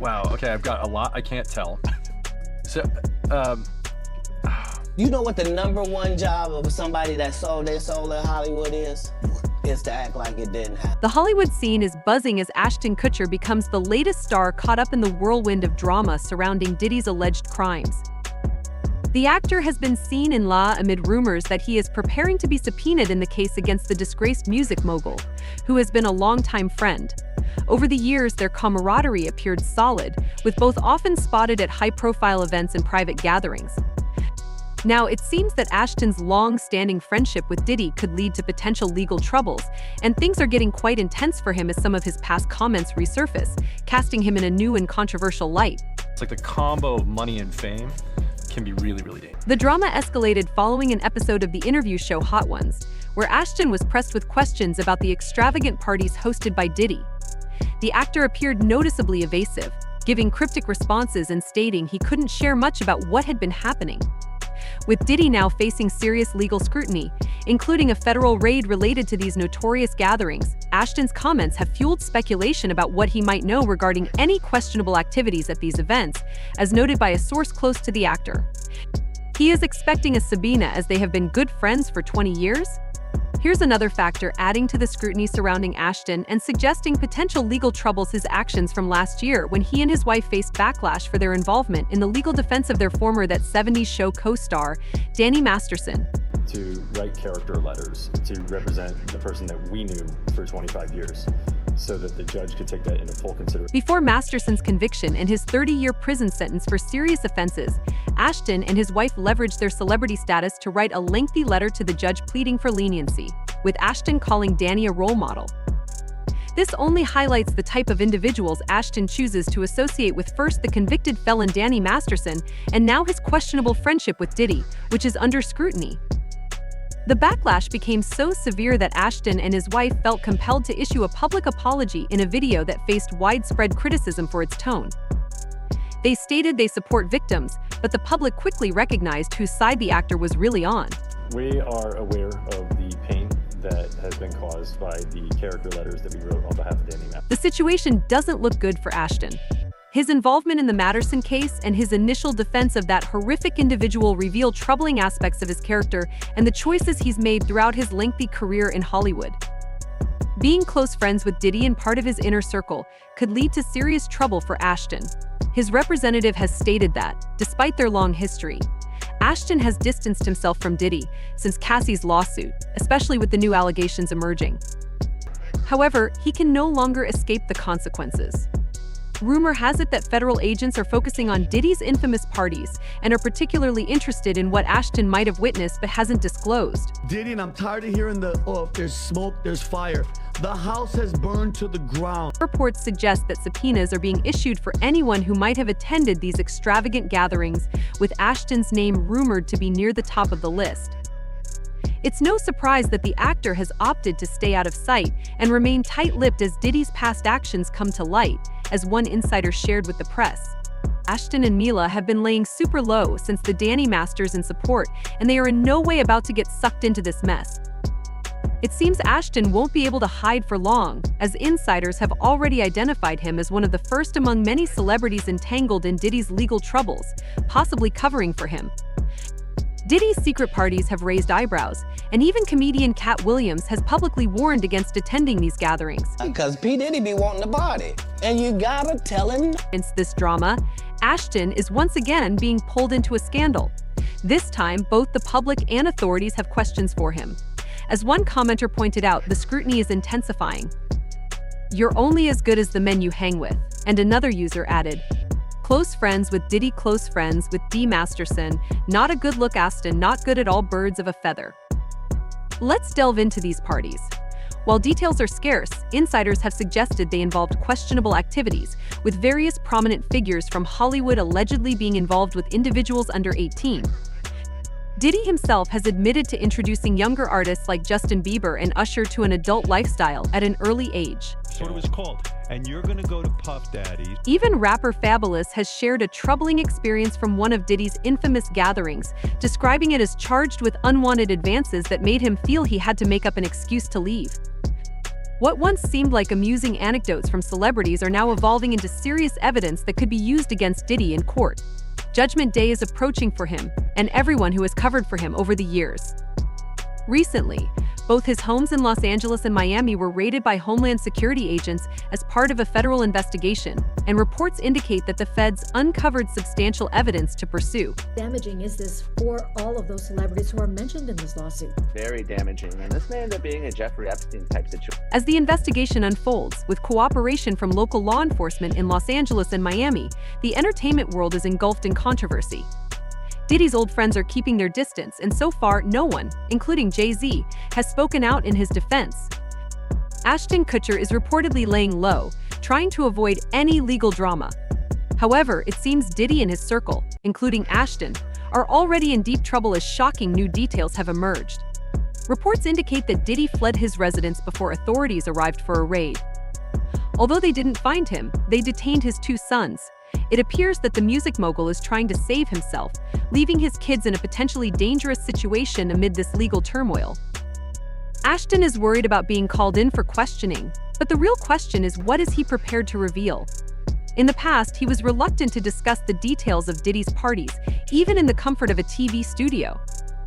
Wow, okay, I've got a lot I can't tell. So, um, You know what the #1 job of somebody that sold their soul in Hollywood is? Is to act like it didn't happen. The Hollywood scene is buzzing as Ashton Kutcher becomes the latest star caught up in the whirlwind of drama surrounding Diddy's alleged crimes. The actor has been seen in law amid rumors that he is preparing to be subpoenaed in the case against the disgraced music mogul, who has been a longtime friend. Over the years, their camaraderie appeared solid, with both often spotted at high-profile events and private gatherings. Now, it seems that Ashton's long-standing friendship with Diddy could lead to potential legal troubles, and things are getting quite intense for him as some of his past comments resurface, casting him in a new and controversial light. it's like the combo of money and fame can be really, really dangerous. The drama escalated following an episode of the interview show Hot Ones, where Ashton was pressed with questions about the extravagant parties hosted by Diddy. The actor appeared noticeably evasive, giving cryptic responses and stating he couldn't share much about what had been happening. With Diddy now facing serious legal scrutiny, including a federal raid related to these notorious gatherings, Ashton's comments have fueled speculation about what he might know regarding any questionable activities at these events, as noted by a source close to the actor. He is expecting a subpoena as they have been good friends for 20 years. Here's another factor adding to the scrutiny surrounding Ashton and suggesting potential legal troubles: his actions from last year when he and his wife faced backlash for their involvement in the legal defense of their former That 70s Show co-star, Danny Masterson. To write character letters to represent the person that we knew for 25 years so that the judge could take that into full consideration. Before Masterson's conviction and his 30-year prison sentence for serious offenses, Ashton and his wife leveraged their celebrity status to write a lengthy letter to the judge pleading for leniency, with Ashton calling Danny a role model. This only highlights the type of individuals Ashton chooses to associate with: first the convicted felon Danny Masterson, and now his questionable friendship with Diddy, which is under scrutiny. The backlash became so severe that Ashton and his wife felt compelled to issue a public apology in a video that faced widespread criticism for its tone. They stated they support victims, but the public quickly recognized whose side the actor was really on. We are aware of the pain that has been caused by the character letters that we wrote on behalf of Danny Masterson. The situation doesn't look good for Ashton. His involvement in the Matterson case and his initial defense of that horrific individual reveal troubling aspects of his character and the choices he's made throughout his lengthy career in Hollywood. Being close friends with Diddy and part of his inner circle could lead to serious trouble for Ashton. His representative has stated that, despite their long history, Ashton has distanced himself from Diddy since Cassie's lawsuit, especially with the new allegations emerging. However, he can no longer escape the consequences. Rumor has it that federal agents are focusing on Diddy's infamous parties and are particularly interested in what Ashton might have witnessed but hasn't disclosed. Diddy, and I'm tired of hearing if there's smoke, there's fire. The house has burned to the ground. Reports suggest that subpoenas are being issued for anyone who might have attended these extravagant gatherings, with Ashton's name rumored to be near the top of the list. It's no surprise that the actor has opted to stay out of sight and remain tight-lipped as Diddy's past actions come to light, as one insider shared with the press. Ashton and Mila have been laying super low since the Danny Masterson support, and they are in no way about to get sucked into this mess. It seems Ashton won't be able to hide for long, as insiders have already identified him as one of the first among many celebrities entangled in Diddy's legal troubles, possibly covering for him. Diddy's secret parties have raised eyebrows, and even comedian Cat Williams has publicly warned against attending these gatherings. Because P. Diddy be wanting to party, and you gotta tell him. Since this drama, Ashton is once again being pulled into a scandal. This time, both the public and authorities have questions for him. As one commenter pointed out, the scrutiny is intensifying. "You're only as good as the men you hang with," and another user added, "Close friends with Diddy, close friends with D. Masterson, not a good look Ashton, not good at all, birds of a feather." Let's delve into these parties. While details are scarce, insiders have suggested they involved questionable activities, with various prominent figures from Hollywood allegedly being involved with individuals under 18. Diddy himself has admitted to introducing younger artists like Justin Bieber and Usher to an adult lifestyle at an early age. That's what it was called. And you're gonna go to Puff Daddy. Even rapper Fabulous has shared a troubling experience from one of Diddy's infamous gatherings, describing it as charged with unwanted advances that made him feel he had to make up an excuse to leave. What once seemed like amusing anecdotes from celebrities are now evolving into serious evidence that could be used against Diddy in court. Judgment Day is approaching for him and everyone who has covered for him over the years. Recently, both his homes in Los Angeles and Miami were raided by Homeland Security agents as part of a federal investigation, and reports indicate that the feds uncovered substantial evidence to pursue. Damaging is this for all of those celebrities who are mentioned in this lawsuit? Very damaging, and this may end up being a Jeffrey Epstein type situation. As the investigation unfolds, with cooperation from local law enforcement in Los Angeles and Miami, the entertainment world is engulfed in controversy. Diddy's old friends are keeping their distance, and so far, no one, including Jay-Z, has spoken out in his defense. Ashton Kutcher is reportedly laying low, trying to avoid any legal drama. However, it seems Diddy and his circle, including Ashton, are already in deep trouble as shocking new details have emerged. Reports indicate that Diddy fled his residence before authorities arrived for a raid. Although they didn't find him, they detained his 2 sons. It appears that the music mogul is trying to save himself, leaving his kids in a potentially dangerous situation amid this legal turmoil. Ashton is worried about being called in for questioning, but the real question is, what is he prepared to reveal? In the past, he was reluctant to discuss the details of Diddy's parties, even in the comfort of a TV studio.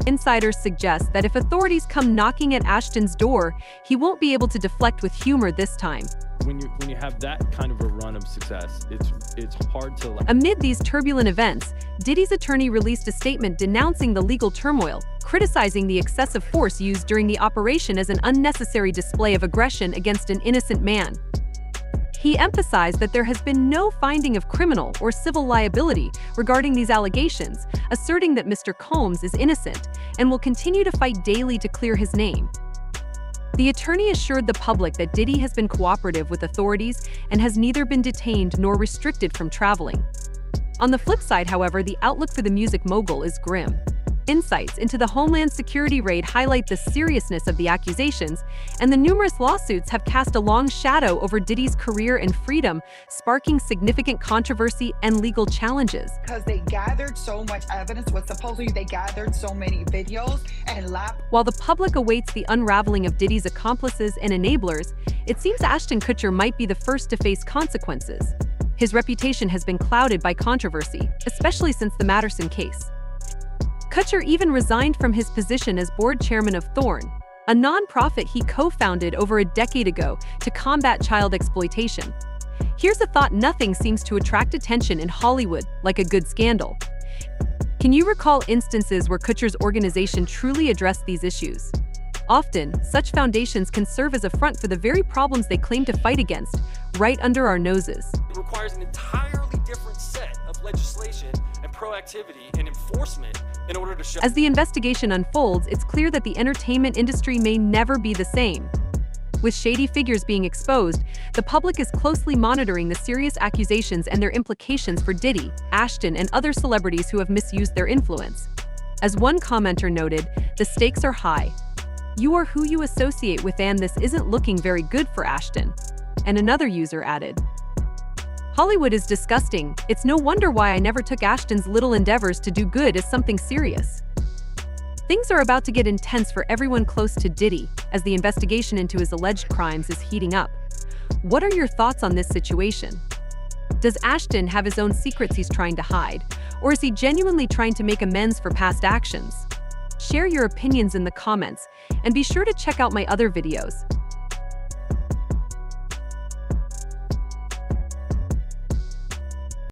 Insiders suggest that if authorities come knocking at Ashton's door, he won't be able to deflect with humor this time. When you have that kind of a run of success, it's hard to Amid these turbulent events, Diddy's attorney released a statement denouncing the legal turmoil, criticizing the excessive force used during the operation as an unnecessary display of aggression against an innocent man. He emphasized that there has been no finding of criminal or civil liability regarding these allegations, asserting that Mr. Combs is innocent and will continue to fight daily to clear his name. The attorney assured the public that Diddy has been cooperative with authorities and has neither been detained nor restricted from traveling. On the flip side, however, the outlook for the music mogul is grim. Insights into the Homeland Security raid highlight the seriousness of the accusations, and the numerous lawsuits have cast a long shadow over Diddy's career and freedom, sparking significant controversy and legal challenges. Because they gathered so much evidence, supposedly they gathered so many videos and While the public awaits the unraveling of Diddy's accomplices and enablers, it seems Ashton Kutcher might be the first to face consequences. His reputation has been clouded by controversy, especially since the Matterson case. Kutcher even resigned from his position as board chairman of Thorn, a nonprofit he co-founded over a decade ago to combat child exploitation. Here's a thought: nothing seems to attract attention in Hollywood like a good scandal. Can you recall instances where Kutcher's organization truly addressed these issues? Often, such foundations can serve as a front for the very problems they claim to fight against, right under our noses. It requires an entirely different set of legislation and proactivity and enforcement in order to show. As the investigation unfolds, it's clear that the entertainment industry may never be the same. With shady figures being exposed, the public is closely monitoring the serious accusations and their implications for Diddy, Ashton, and other celebrities who have misused their influence. As one commenter noted, the stakes are high. You are who you associate with, and this isn't looking very good for Ashton. And another user added, Hollywood is disgusting. It's no wonder why I never took Ashton's little endeavors to do good as something serious. Things are about to get intense for everyone close to Diddy, as the investigation into his alleged crimes is heating up. What are your thoughts on this situation? Does Ashton have his own secrets he's trying to hide, or is he genuinely trying to make amends for past actions? Share your opinions in the comments, and be sure to check out my other videos.